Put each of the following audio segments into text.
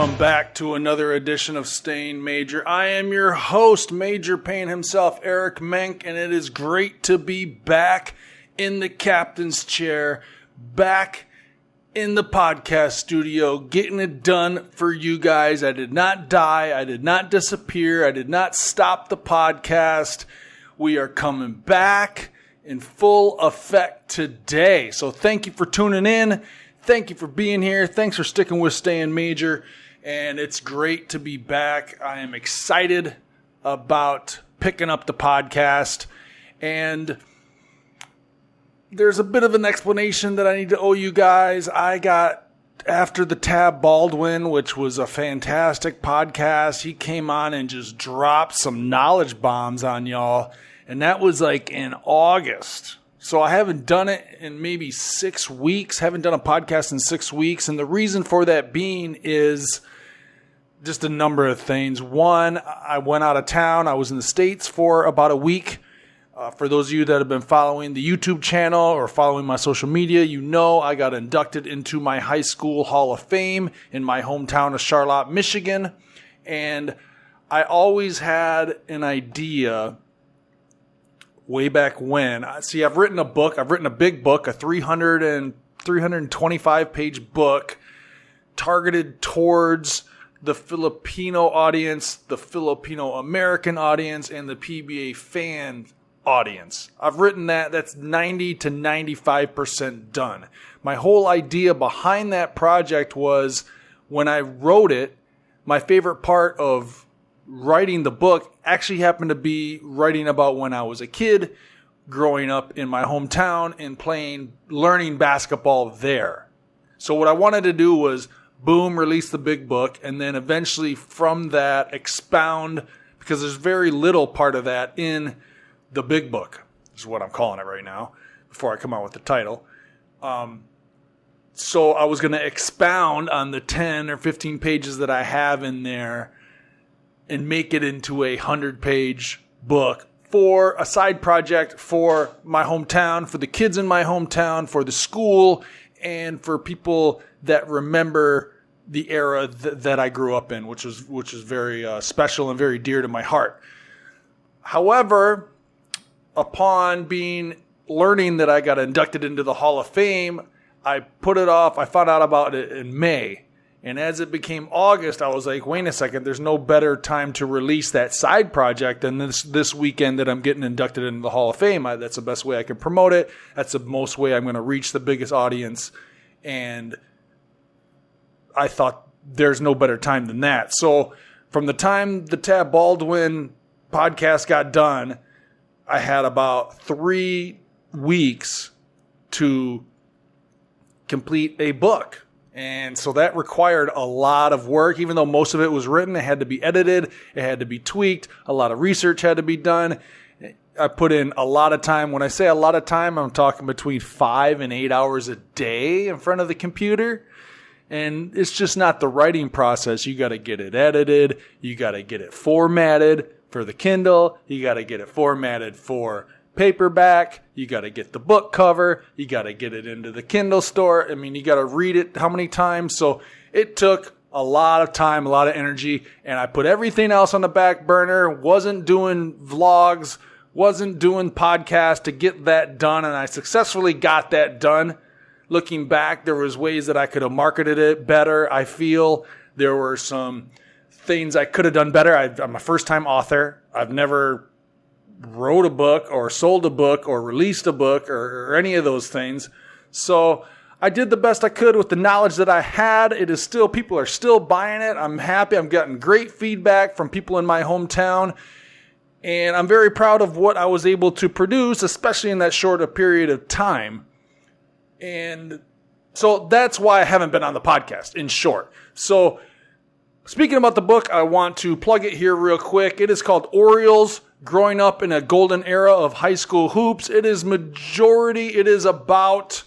Welcome back to another edition of Staying Major. I am your host, Major Payne himself, Eric Menk, and it is great to be back in the captain's chair, back in the podcast studio, getting it done for you guys. I did not die. I did not disappear. I did not stop the podcast. We are coming back in full effect today. So thank you for tuning in. Thank you for being here. Thanks for sticking with Staying Major. And it's great to be back. I am excited about picking up the podcast. And there's a bit of an explanation that I need to owe you guys. I got after the Tab Baldwin, which was a fantastic podcast. He came on and just dropped some knowledge bombs on y'all. And that was like in August. So I haven't done it in maybe 6 weeks. Haven't done a podcast in 6 weeks. And the reason for that being is just a number of things. One, I went out of town. I was in the States for about a week. For those of you that have been following the YouTube channel or following my social media, you know I got inducted into my high school Hall of Fame in my hometown of Charlotte, Michigan. And I always had an idea way back when. See, I've written a book. I've written a big book, a 325-page book targeted towards the Filipino audience, the Filipino-American audience, and the PBA fan audience. I've written that. That's 90 to 95% done. My whole idea behind that project was when I wrote it, my favorite part of writing the book actually happened to be writing about when I was a kid, growing up in my hometown and learning basketball there. So what I wanted to do was, boom, release the big book, and then eventually from that expound, because there's very little part of that in the big book, is what I'm calling it right now, before I come out with the title. So I was going to expound on the 10 or 15 pages that I have in there and make it into a 100-page book for a side project for my hometown, for the kids in my hometown, for the school, and for people that remember the era that I grew up in, which is very special and very dear to my heart. However, upon learning that I got inducted into the Hall of Fame, I put it off. I found out about it in May. And as it became August, I was like, wait a second, there's no better time to release that side project than this weekend that I'm getting inducted into the Hall of Fame. That's the best way I can promote it. That's the most way I'm going to reach the biggest audience. And I thought there's no better time than that. So from the time the Tab Baldwin podcast got done, I had about 3 weeks to complete a book. And so that required a lot of work. Even though most of it was written, it had to be edited, it had to be tweaked, a lot of research had to be done. I put in a lot of time. When I say a lot of time, I'm talking between 5 and 8 hours a day in front of the computer. And it's just not the writing process. You got to get it edited. You got to get it formatted for the Kindle. You got to get it formatted for paperback. You got to get the book cover. You got to get it into the Kindle store. I mean, you got to read it how many times? So it took a lot of time, a lot of energy, and I put everything else on the back burner. Wasn't doing vlogs, wasn't doing podcasts to get that done, and I successfully got that done. Looking back, there was ways that I could have marketed it better. I feel there were some things I could have done better. I'm a first-time author. I've never wrote a book or sold a book or released a book or any of those things. So I did the best I could with the knowledge that I had. People are still buying it. I'm happy. I'm getting great feedback from people in my hometown. And I'm very proud of what I was able to produce, especially in that short a period of time. And so that's why I haven't been on the podcast, in short. So speaking about the book, I want to plug it here real quick. It is called Orioles: Growing Up in a Golden Era of High School Hoops. It is about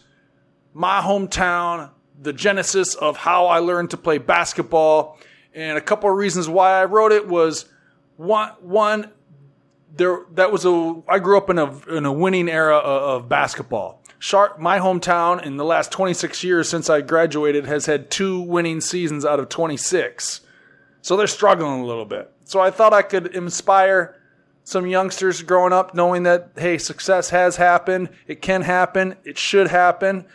my hometown, the genesis of how I learned to play basketball. And a couple of reasons why I wrote it was, I grew up in a winning era of basketball. my hometown in the last 26 years since I graduated has had 2 winning seasons out of 26. So they're struggling a little bit. So I thought I could inspire some youngsters growing up knowing that, hey, success has happened. It can happen. It should happen.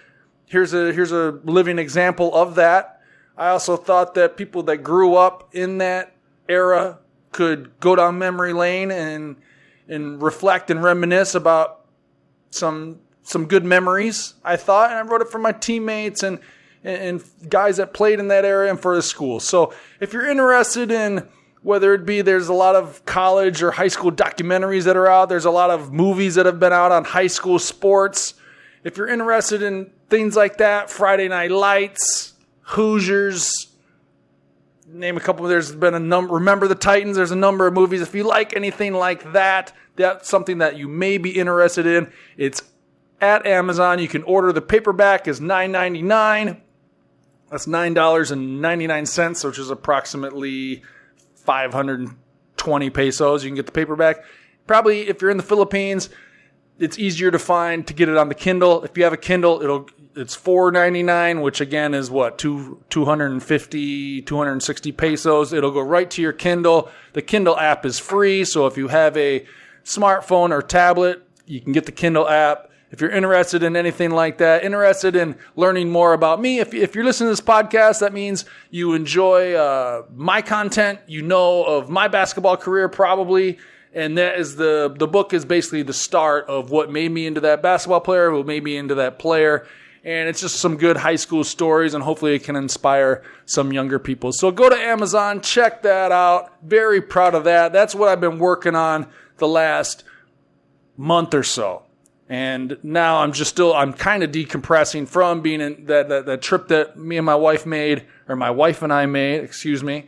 Here's a living example of that. I also thought that people that grew up in that era could go down memory lane and reflect and reminisce about some good memories, I thought. And I wrote it for my teammates and guys that played in that area and for the school. So if you're interested in whether it be there's a lot of college or high school documentaries that are out, there's a lot of movies that have been out on high school sports. If you're interested in things like that, Friday Night Lights, Hoosiers, name a couple. There's been a number. Remember the Titans. There's a number of movies. If you like anything like that, that's something that you may be interested in. It's at Amazon. You can order the paperback. Is $9.99. That's $9.99, which is approximately 520 pesos. You can get the paperback. Probably if you're in the Philippines, it's easier to find to get it on the Kindle. If you have a Kindle, it's $4.99, which again is what, 250, 260 pesos. It'll go right to your Kindle. The Kindle app is free, so if you have a smartphone or tablet, you can get the Kindle app. If you're interested in anything like that, interested in learning more about me, if you're listening to this podcast, that means you enjoy my content, you know of my basketball career probably, and that is the book is basically the start of what made me into that basketball player, what made me into that player. And it's just some good high school stories, and hopefully it can inspire some younger people. So go to Amazon, check that out. Very proud of that. That's what I've been working on the last month or so. And now I'm kind of decompressing from being in that trip that me and my wife made, or my wife and I made, decompressing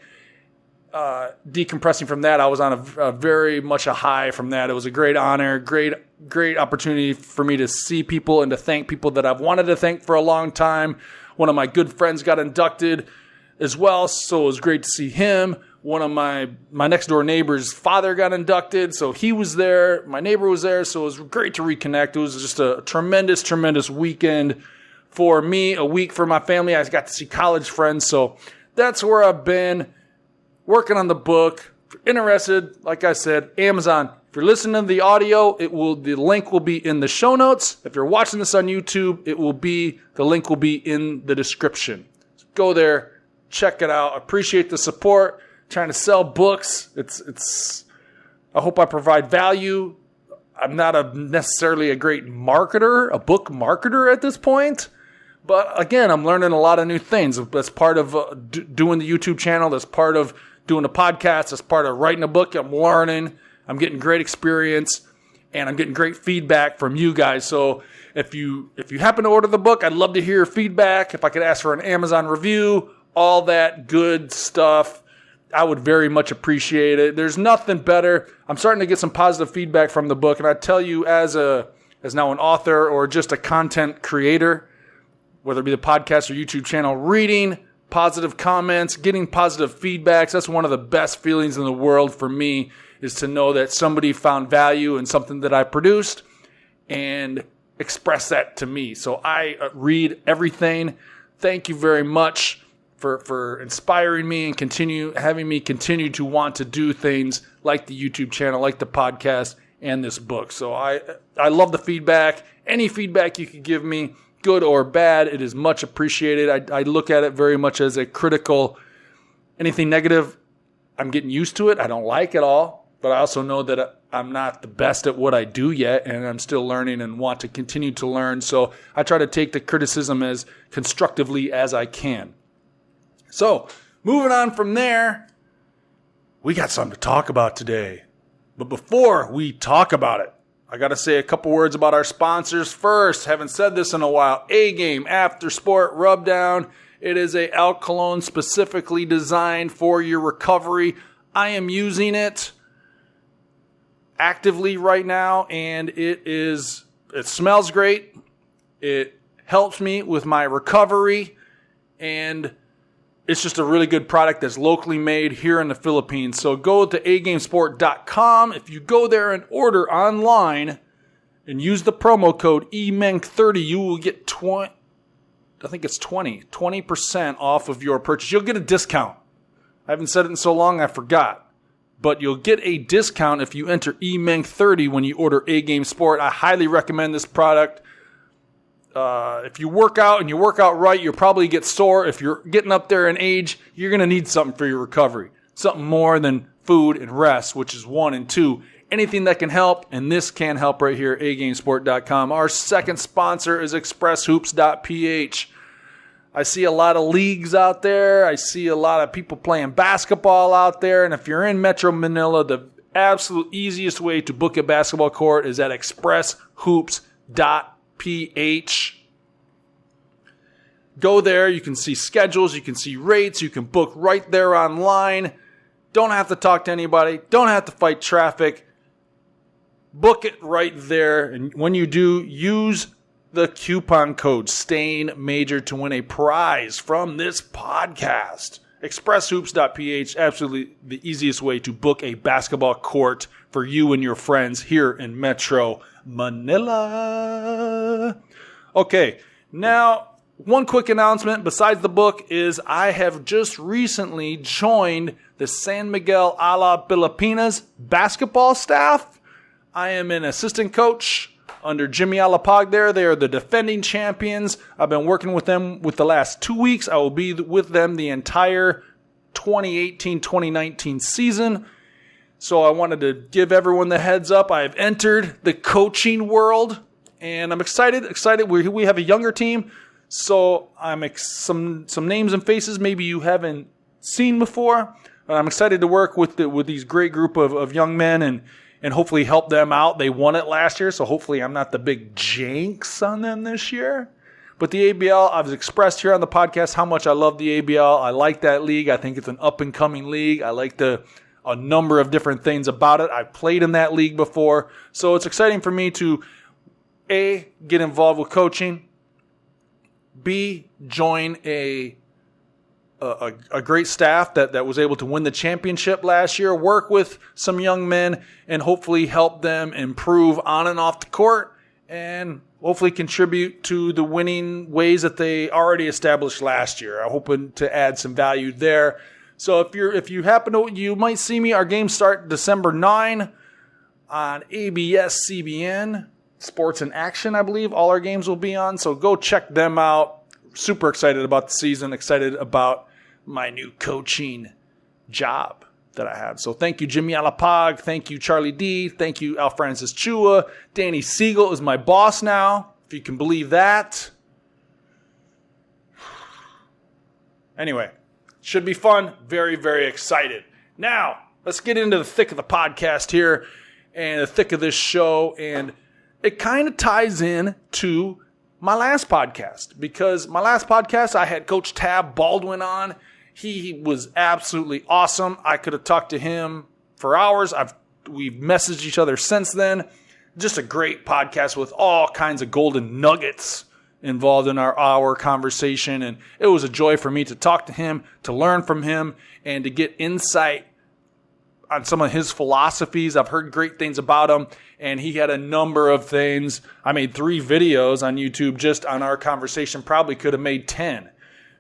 from that. I was on a very much a high from that. It was a great honor, great opportunity for me to see people and to thank people that I've wanted to thank for a long time. One of my good friends got inducted as well, so it was great to see him. One of my next door neighbor's father got inducted, so he was there. My neighbor was there, so it was great to reconnect. It was just a tremendous, tremendous weekend for me, a week for my family. I got to see college friends, so that's where I've been working on the book. If you're interested, like I said, Amazon. If you're listening to the audio, the link will be in the show notes. If you're watching this on YouTube, the link will be in the description. So go there, check it out. Appreciate the support. Trying to sell books. I hope I provide value. I'm not necessarily a great marketer, a book marketer at this point. But again, I'm learning a lot of new things. That's part of doing the YouTube channel. That's part of doing a podcast. That's part of writing a book. I'm learning. I'm getting great experience, and I'm getting great feedback from you guys. So if you happen to order the book, I'd love to hear your feedback. If I could ask for an Amazon review, all that good stuff, I would very much appreciate it. There's nothing better. I'm starting to get some positive feedback from the book, and I tell you, as now an author or just a content creator, whether it be the podcast or YouTube channel, reading positive comments, getting positive feedbacks, that's one of the best feelings in the world for me, is to know that somebody found value in something that I produced and express that to me. So I read everything. Thank you very much for inspiring me and having me continue to want to do things like the YouTube channel, like the podcast, and this book. So I love the feedback. Any feedback you could give me, good or bad, it is much appreciated. I look at it very much as a critical. Anything negative, I'm getting used to it. I don't like it all, but I also know that I'm not the best at what I do yet, and I'm still learning and want to continue to learn. So I try to take the criticism as constructively as I can. So, moving on from there, we got something to talk about today. But before we talk about it, I got to say a couple words about our sponsors first. Haven't said this in a while. A-Game After Sport Rub Down. It is a alk cologne specifically designed for your recovery. I am using it actively right now, and it smells great. It helps me with my recovery, and it's just a really good product that's locally made here in the Philippines. So go to agamesport.com. If you go there and order online, and use the promo code EMENK30, you will get 20% off of your purchase. You'll get a discount. I haven't said it in so long, I forgot. But you'll get a discount if you enter EMENK30 when you order A Game Sport. I highly recommend this product. If you work out and you work out right, you'll probably get sore. If you're getting up there in age, you're going to need something for your recovery. Something more than food and rest, which is 1 and 2. Anything that can help, and this can help right here at agamesport.com. Our second sponsor is expresshoops.ph. I see a lot of leagues out there. I see a lot of people playing basketball out there. And if you're in Metro Manila, the absolute easiest way to book a basketball court is at expresshoops.ph. Go there. You can see schedules. You can see rates. You can book right there online. Don't have to talk to anybody. Don't have to fight traffic. Book it right there. And when you do, use the coupon code STAINMAJOR to win a prize from this podcast. Expresshoops.ph, absolutely the easiest way to book a basketball court for you and your friends here in Metro Manila. Okay, now one quick announcement besides the book is I have just recently joined the San Miguel a la Filipinas basketball staff. I am an assistant coach under Jimmy Alapag there. They are the defending champions. I've been working with them with the last 2 weeks. I will be with them the entire 2018-2019 season. So I wanted to give everyone the heads up. I have entered the coaching world, and I'm excited. We have a younger team, so I'm some names and faces maybe you haven't seen before. I'm excited to work with these great group of young men and hopefully help them out. They won it last year, so hopefully I'm not the big jinx on them this year. But the ABL, I've expressed here on the podcast how much I love the ABL. I like that league. I think it's an up-and-coming league. I like a number of different things about it. I've played in that league before. So it's exciting for me to, A, get involved with coaching, B, join a great staff that was able to win the championship last year, work with some young men, and hopefully help them improve on and off the court, and hopefully contribute to the winning ways that they already established last year. I'm hoping to add some value there. So if you happen to, you might see me. Our games start December 9 on ABS-CBN, Sports in Action, I believe. All our games will be on, so go check them out. Super excited about the season, excited about my new coaching job that I have. So thank you, Jimmy Alapag. Thank you, Charlie D. Thank you, Al Francis Chua. Danny Siegel is my boss now, if you can believe that. Anyway, should be fun. Very, very excited. Now, let's get into the thick of the podcast here and the thick of this show. And it kind of ties in to my last podcast, because my last podcast, I had Coach Tab Baldwin on. He was absolutely awesome. I could have talked to him for hours. We've messaged each other since then. Just a great podcast with all kinds of golden nuggets involved in our conversation. And it was a joy for me to talk to him, to learn from him, and to get insight on some of his philosophies. I've heard great things about him, and he had a number of things. I made 3 videos on YouTube just on our conversation. Probably could have made 10.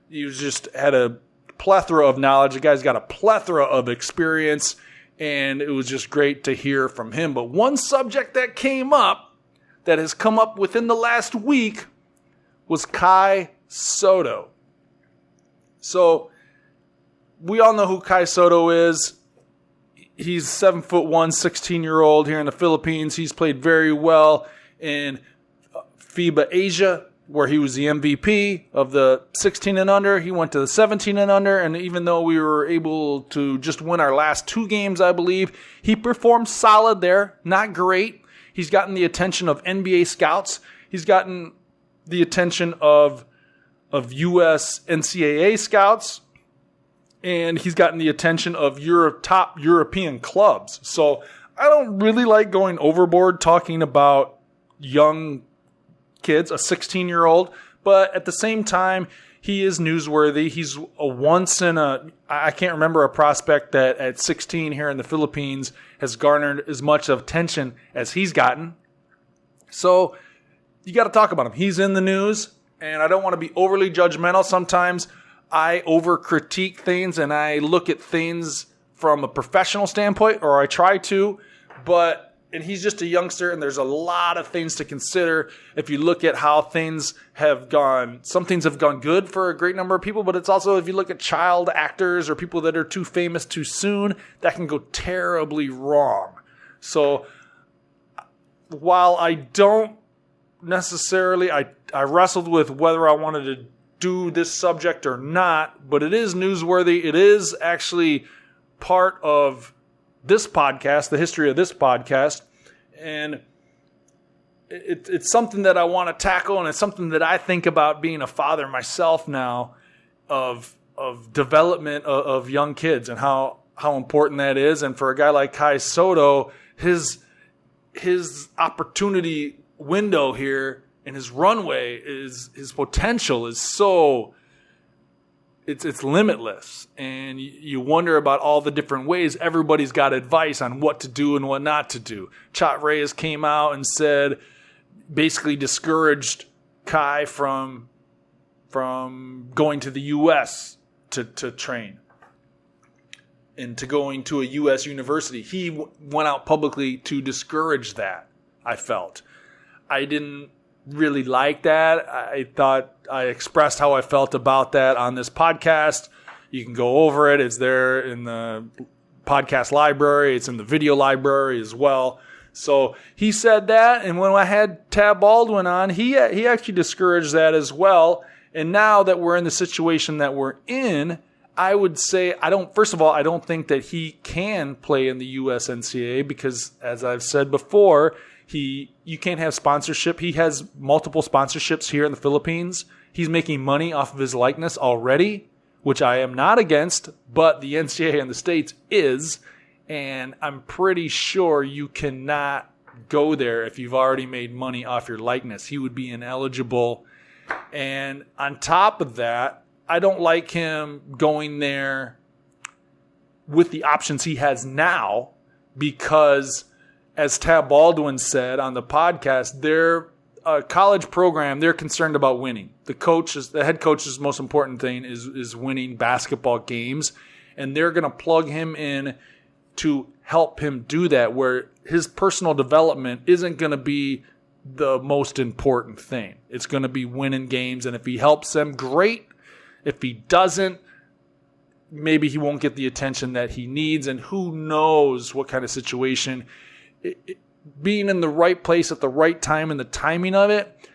He just had a plethora of knowledge. The guy's got a plethora of experience, and it was just great to hear from him. But one subject that came up, that has come up within the last week, was Kai Sotto. So we all know who Kai Sotto is. He's 7'1", 16-year-old here in the Philippines. He's played very well in FIBA Asia, where he was the MVP of the 16 and under. He went to the 17 and under, and even though we were able to just win our last 2 games, I believe, he performed solid there. Not great. He's gotten the attention of NBA scouts. He's gotten the attention of U.S. NCAA scouts. And he's gotten the attention of top European clubs. So I don't really like going overboard talking about young kids, a 16-year-old. But at the same time, he is newsworthy. He's I can't remember a prospect that at 16 here in the Philippines has garnered as much attention as he's gotten. So you got to talk about him. He's in the news, and I don't want to be overly judgmental. Sometimes I over-critique things, and I look at things from a professional standpoint, or I try to, and he's just a youngster, and there's a lot of things to consider. If you look at how things have gone, some things have gone good for a great number of people, but it's also, if you look at child actors or people that are too famous too soon, that can go terribly wrong. So while I don't necessarily, I wrestled with whether I wanted to do this subject or not, but it is newsworthy. It is actually part of this podcast, the history of this podcast, and it's something that I want to tackle, and it's something that I think about being a father myself now, of development of young kids and how important that is. And for a guy like Kai Sotto, his opportunity window here and his runway his potential is so it's limitless, and you wonder about all the different ways. Everybody's got advice on what to do and what not to do. Chat Reyes came out and said, basically discouraged Kai from going to the U.S. to train and to going to a U.S. university. He went out publicly to discourage that, I felt. I didn't really like that. I thought I expressed how I felt about that on this podcast. You can go over it. It's there in the podcast library. It's in the video library as well. So he said that, and when I had Tab Baldwin on, he actually discouraged that as well. And now that we're in the situation that we're in, I would say I don't think that he can play in the USNCAA because, as I've said before, you can't have sponsorship. He has multiple sponsorships here in the Philippines. He's making money off of his likeness already, which I am not against, but the NCAA in the States is, and I'm pretty sure you cannot go there if you've already made money off your likeness. He would be ineligible. And on top of that, I don't like him going there with the options he has now because, as Tab Baldwin said on the podcast, their college program, they're concerned about winning. The head coach's most important thing is winning basketball games, and they're going to plug him in to help him do that, where his personal development isn't going to be the most important thing. It's going to be winning games, and if he helps them, great. If he doesn't, maybe he won't get the attention that he needs, and who knows what kind of situation. Being in the right place at the right time and the timing of it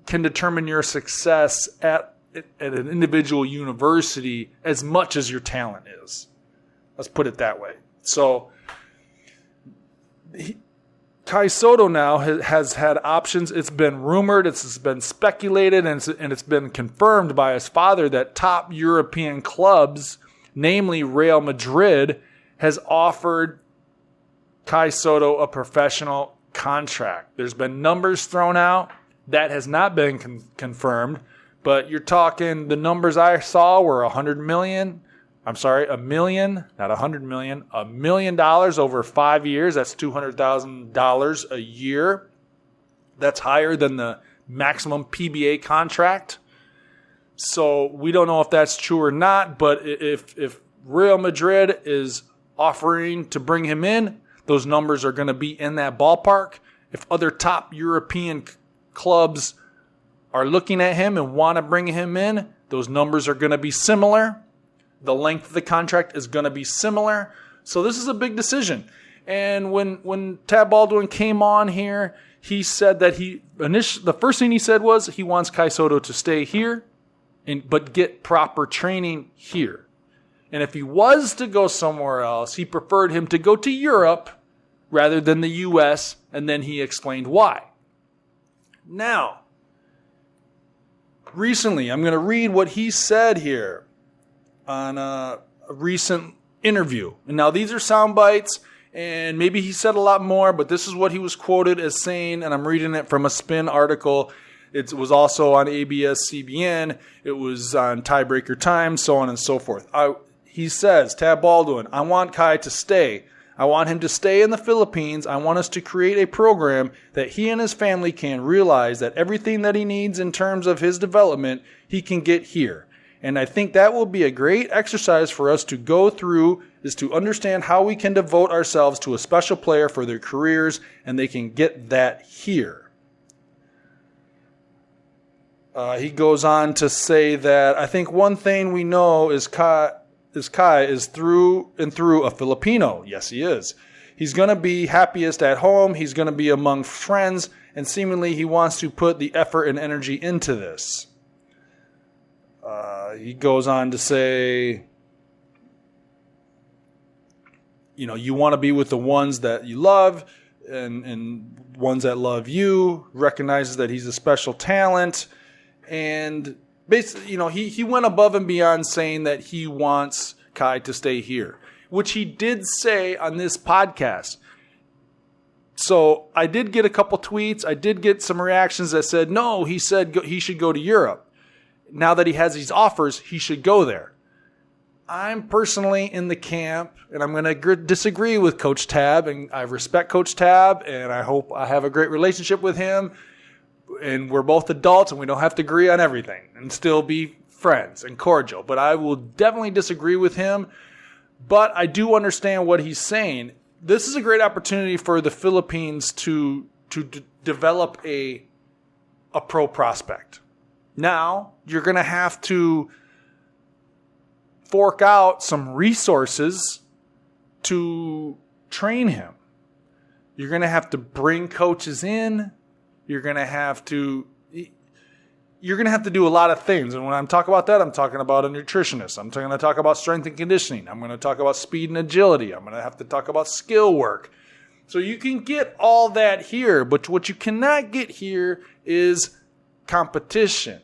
can determine your success at an individual university as much as your talent is. Let's put it that way. So Kai Sotto now has had options. It's been rumored, it's been speculated, and it's been confirmed by his father that top European clubs, namely Real Madrid, has offered Kai Sotto a professional contract. There's been numbers thrown out. That has not been confirmed, but you're talking, the numbers I saw were $100 million. I'm sorry, $1 million, not $100 million, $1 million over 5 years. That's $200,000 a year. That's higher than the maximum PBA contract. So we don't know if that's true or not, but if Real Madrid is offering to bring him in, those numbers are going to be in that ballpark. If other top European clubs are looking at him and want to bring him in, those numbers are going to be similar. The length of the contract is going to be similar. So this is a big decision. And when Tab Baldwin came on here, he said that the first thing he said was he wants Kai Sotto to stay here, but get proper training here. And if he was to go somewhere else, he preferred him to go to Europe rather than the U.S., and then he explained why. Now, recently, I'm going to read what he said here on a recent interview. And now these are sound bites, and maybe he said a lot more, but this is what he was quoted as saying, and I'm reading it from a Spin article. It was also on ABS-CBN. It was on Tiebreaker Time, so on and so forth. He says, Tab Baldwin, I want Kai to stay. I want him to stay in the Philippines. I want us to create a program that he and his family can realize that everything that he needs in terms of his development, he can get here. And I think that will be a great exercise for us to go through, is to understand how we can devote ourselves to a special player for their careers, and they can get that here. He goes on to say that I think one thing we know is Kai is through and through a Filipino. Yes, he is. He's going to be happiest at home. He's going to be among friends, and seemingly he wants to put the effort and energy into this. He goes on to say, you want to be with the ones that you love and ones that love you, recognizes that he's a special talent. And basically, he went above and beyond saying that he wants Kai to stay here, which he did say on this podcast. So I did get a couple tweets. I did get some reactions that said, no, he said he should go to Europe. Now that he has these offers, he should go there. I'm personally in the camp, and I'm going to disagree with Coach Tab, and I respect Coach Tab, and I hope I have a great relationship with him, and we're both adults, and we don't have to agree on everything, and still be friends and cordial. But I will definitely disagree with him, but I do understand what he's saying. This is a great opportunity for the Philippines to develop a pro prospect. Now, you're going to have to fork out some resources to train him. You're going to have to bring coaches in. You're going to have to do a lot of things. And when I'm talking about that, I'm talking about a nutritionist. I'm going to talk about strength and conditioning. I'm going to talk about speed and agility. I'm going to have to talk about skill work. So you can get all that here, but what you cannot get here is competition.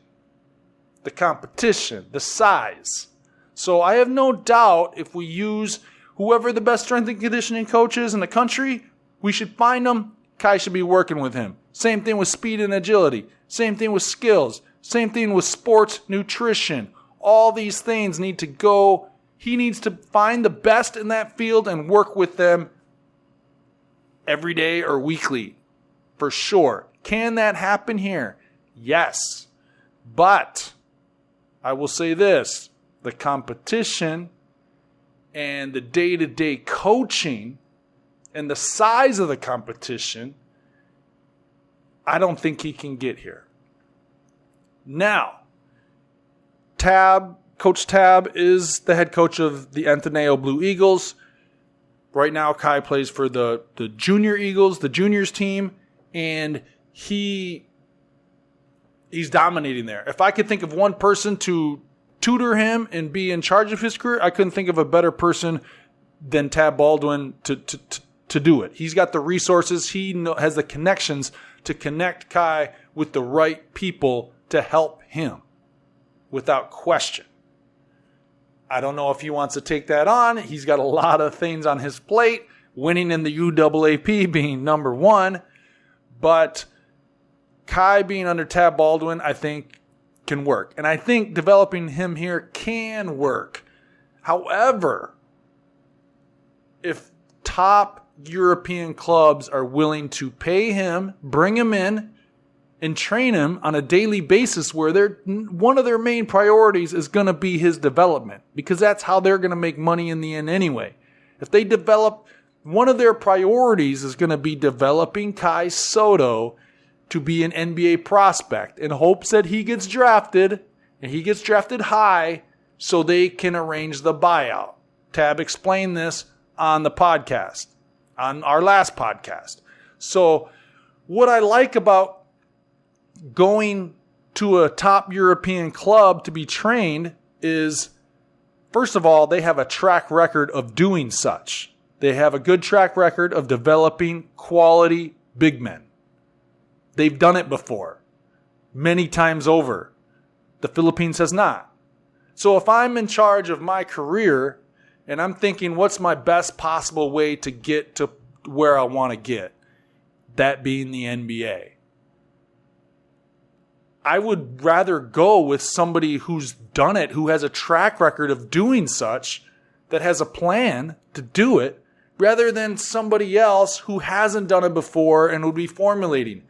The competition, the size. So I have no doubt if we use whoever the best strength and conditioning coach is in the country, we should find him. Kai should be working with him. Same thing with speed and agility. Same thing with skills. Same thing with sports nutrition. All these things need to go. He needs to find the best in that field and work with them every day or weekly. For sure. Can that happen here? Yes. But I will say this. The competition and the day-to-day coaching and the size of the competition, I don't think he can get here. Now, Coach Tab is the head coach of the Ateneo Blue Eagles. Right now, Kai plays for the Junior Eagles, the juniors team, and he's dominating there. If I could think of one person to tutor him and be in charge of his career, I couldn't think of a better person than Tab Baldwin to do it. He's got the resources. He has the connections to connect Kai with the right people to help him without question. I don't know if he wants to take that on. He's got a lot of things on his plate, winning in the UAAP being number one. But Kai being under Tab Baldwin, I think, can work. And I think developing him here can work. However, if top European clubs are willing to pay him, bring him in, and train him on a daily basis where one of their main priorities is going to be his development, because that's how they're going to make money in the end anyway. If they develop, one of their priorities is going to be developing Kai Sotto to be an NBA prospect in hopes that he gets drafted, and he gets drafted high so they can arrange the buyout. Tab explained this on the podcast, on our last podcast. So what I like about going to a top European club to be trained is, first of all, they have a track record of doing such. They have a good track record of developing quality big men. They've done it before, many times over. The Philippines has not. So if I'm in charge of my career and I'm thinking, what's my best possible way to get to where I want to get? That being the NBA. I would rather go with somebody who's done it, who has a track record of doing such, that has a plan to do it, rather than somebody else who hasn't done it before and would be formulating.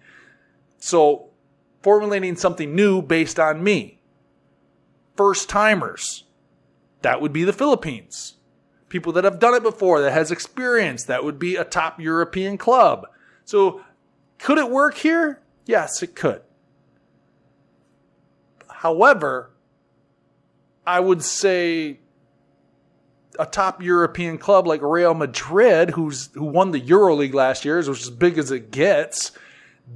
So formulating something new based on me. First timers. That would be the Philippines. People that have done it before, that has experience, that would be a top European club. So could it work here? Yes, it could. However, I would say a top European club like Real Madrid, who won the EuroLeague last year, which is as big as it gets,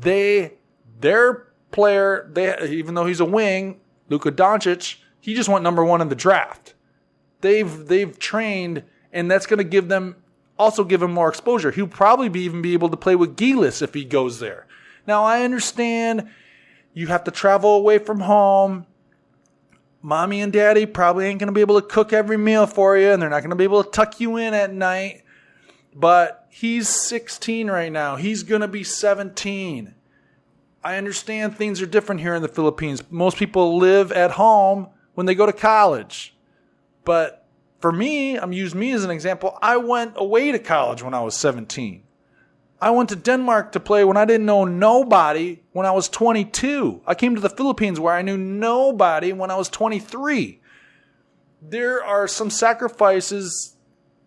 their player, even though he's a wing, Luka Doncic, he just went number 1 in the draft. They've trained, and that's going to give him more exposure. He'll probably even be able to play with Gilas if he goes there. Now, I understand you have to travel away from home. Mommy and daddy probably ain't going to be able to cook every meal for you, and they're not going to be able to tuck you in at night. But he's 16 right now. He's going to be 17. I understand things are different here in the Philippines. Most people live at home when they go to college. But for me, I'm using me as an example. I went away to college when I was 17. I went to Denmark to play when I didn't know nobody when I was 22. I came to the Philippines where I knew nobody when I was 23. There are some sacrifices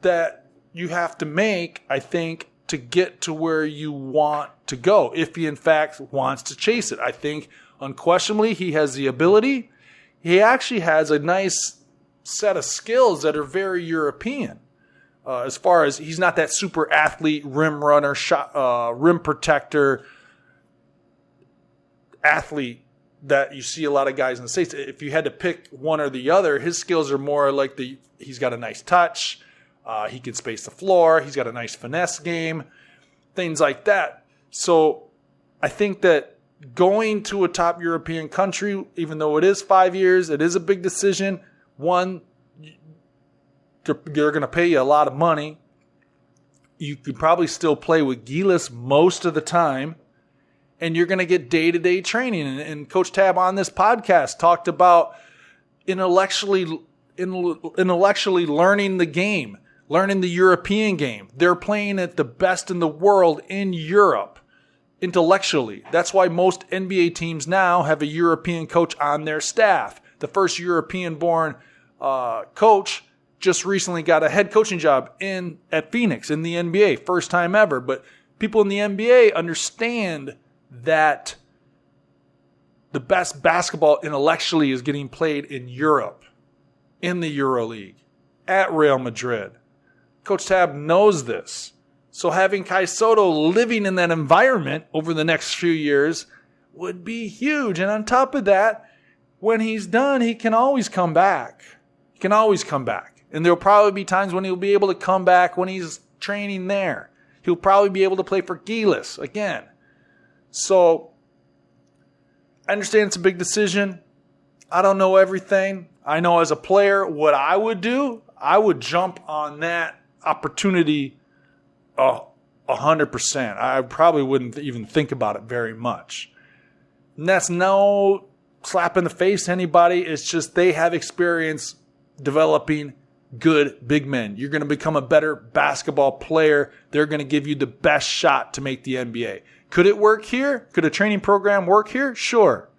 that you have to make, I think, to get to where you want to go, if he in fact wants to chase it. I think unquestionably he has the ability. He actually has a nice set of skills that are very European. As far as he's not that super athlete, rim runner, rim protector athlete that you see a lot of guys in the States. If you had to pick one or the other, his skills are more like he's got a nice touch. He can space the floor. He's got a nice finesse game, things like that. So I think that going to a top European country, even though it is 5 years, it is a big decision. One, they're going to pay you a lot of money. You could probably still play with Gilas most of the time, and you're going to get day-to-day training. And Coach Tab on this podcast talked about intellectually learning the game, learning the European game. They're playing at the best in the world in Europe intellectually. That's why most NBA teams now have a European coach on their staff. The first European-born coach just recently got a head coaching job at Phoenix in the NBA. First time ever. But people in the NBA understand that the best basketball intellectually is getting played in Europe, in the EuroLeague, at Real Madrid. Coach Tab knows this. So having Kai Sotto living in that environment over the next few years would be huge. And on top of that, when he's done, he can always come back. He can always come back. And there'll probably be times when he'll be able to come back when he's training there. He'll probably be able to play for Gilas again. So I understand it's a big decision. I don't know everything. I know as a player what I would do. I would jump on that opportunity 100%. I probably wouldn't even think about it very much. And that's no slap in the face to anybody. It's just they have experience developing good big men. You're going to become a better basketball player. They're going to give you the best shot to make the NBA. Could it work here? Could a training program work here? Sure.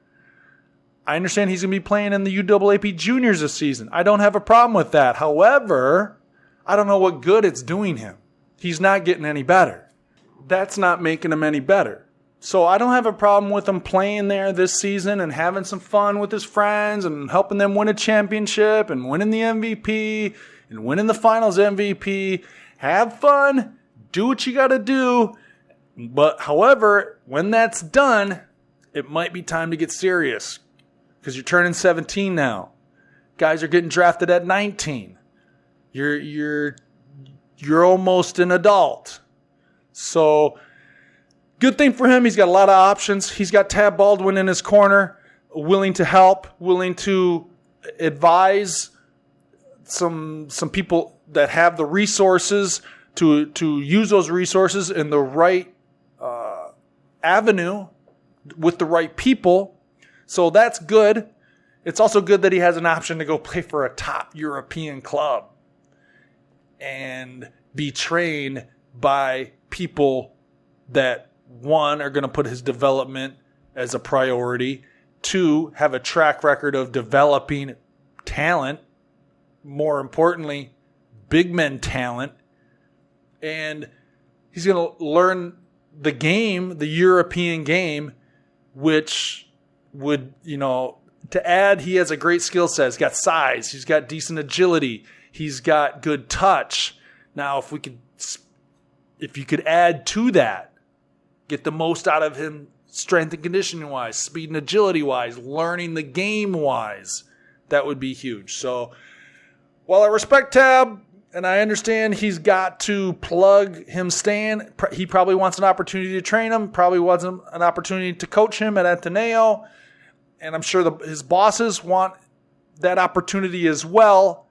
I understand he's going to be playing in the UAAP juniors this season. I don't have a problem with that. However, I don't know what good it's doing him. He's not getting any better. That's not making him any better. So I don't have a problem with him playing there this season and having some fun with his friends and helping them win a championship and winning the MVP and winning the finals MVP. Have fun. Do what you got to do. But however, when that's done, it might be time to get serious because you're turning 17 now. Guys are getting drafted at 19. You're almost an adult. So good thing for him, he's got a lot of options. He's got Tab Baldwin in his corner, willing to help, willing to advise some people that have the resources to use those resources in the right avenue with the right people. So that's good. It's also good that he has an option to go play for a top European club. and be trained by people that, one, are going to put his development as a priority, two, have a track record of developing talent, more importantly, big men talent, and he's going to learn the game, the European game, which would, to add, he has a great skill set. He's got size. He's got decent agility. He's got good touch. Now, if you could add to that, get the most out of him strength and conditioning wise, speed and agility wise, learning the game wise, that would be huge. So while I respect Tab and I understand he's got to plug him staying, he probably wants an opportunity to train him, probably wants an opportunity to coach him at Ateneo, and I'm sure his bosses want that opportunity as well.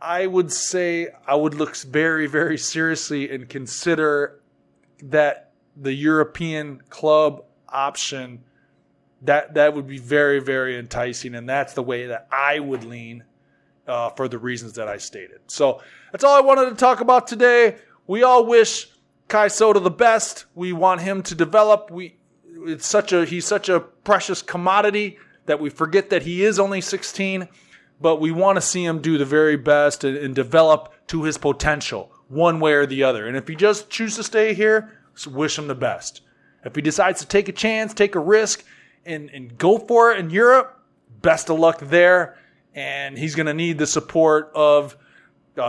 I would say I would look very, very seriously and consider that the European club option, that would be very, very enticing, and that's the way that I would lean for the reasons that I stated. So that's all I wanted to talk about today. We all wish Kai Sotto the best. We want him to develop. He's such a precious commodity that we forget that he is only 16, but we want to see him do the very best and develop to his potential one way or the other. And if he just chooses to stay here, wish him the best. If he decides to take a chance, take a risk, and go for it in Europe, best of luck there. And he's going to need the support of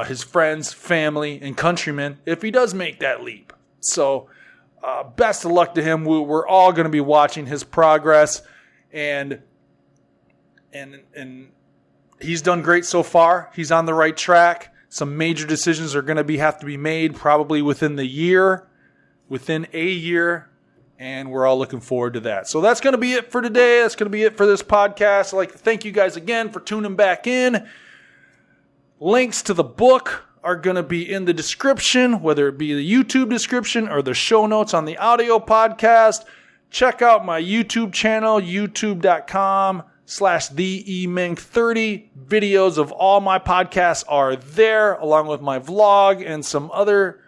his friends, family, and countrymen if he does make that leap. So best of luck to him. We're all going to be watching his progress, and he's done great so far. He's on the right track. Some major decisions are going to have to be made probably within a year, and we're all looking forward to that. So that's going to be it for today. That's going to be it for this podcast. I'd like to thank you guys again for tuning back in. Links to the book are going to be in the description, whether it be the YouTube description or the show notes on the audio podcast. Check out my YouTube channel, youtube.com/theemenk30. Videos of all my podcasts are there, along with my vlog and some other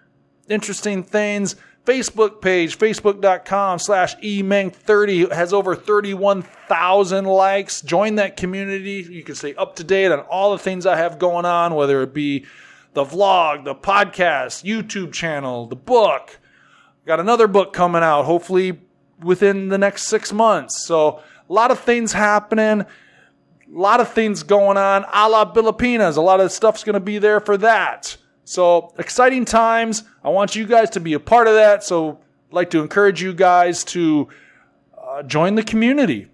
interesting things. Facebook page, facebook.com/emenk30. It has over 31,000 likes. Join that community. You can stay up to date on all the things I have going on, whether it be the vlog, the podcast, YouTube channel, the book. Got another book coming out, hopefully within the next 6 months. So a lot of things happening, a lot of things going on, a la Filipinas. A lot of stuff's going to be there for that. So exciting times. I want you guys to be a part of that. So I'd like to encourage you guys to join the community.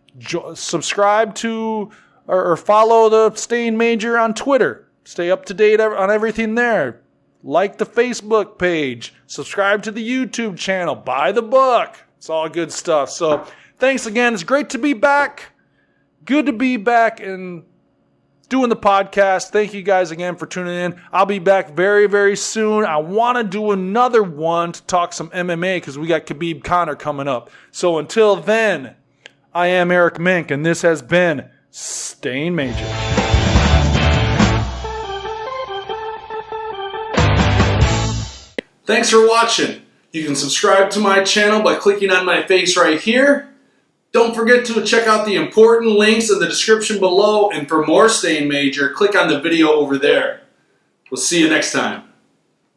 Subscribe to or follow the Staying Major on Twitter. Stay up to date on everything there. Like the Facebook page. Subscribe to the YouTube channel. Buy the book. It's all good stuff. So thanks again. It's great to be back. Good to be back and doing the podcast. Thank you guys again for tuning in. I'll be back very, very soon. I want to do another one to talk some MMA because we got Khabib Conor coming up. So until then, I am Eric Menk, and this has been Staying Major. Thanks for watching. You can subscribe to my channel by clicking on my face right here. Don't forget to check out the important links in the description below, and for more Staying Major, click on the video over there. We'll see you next time.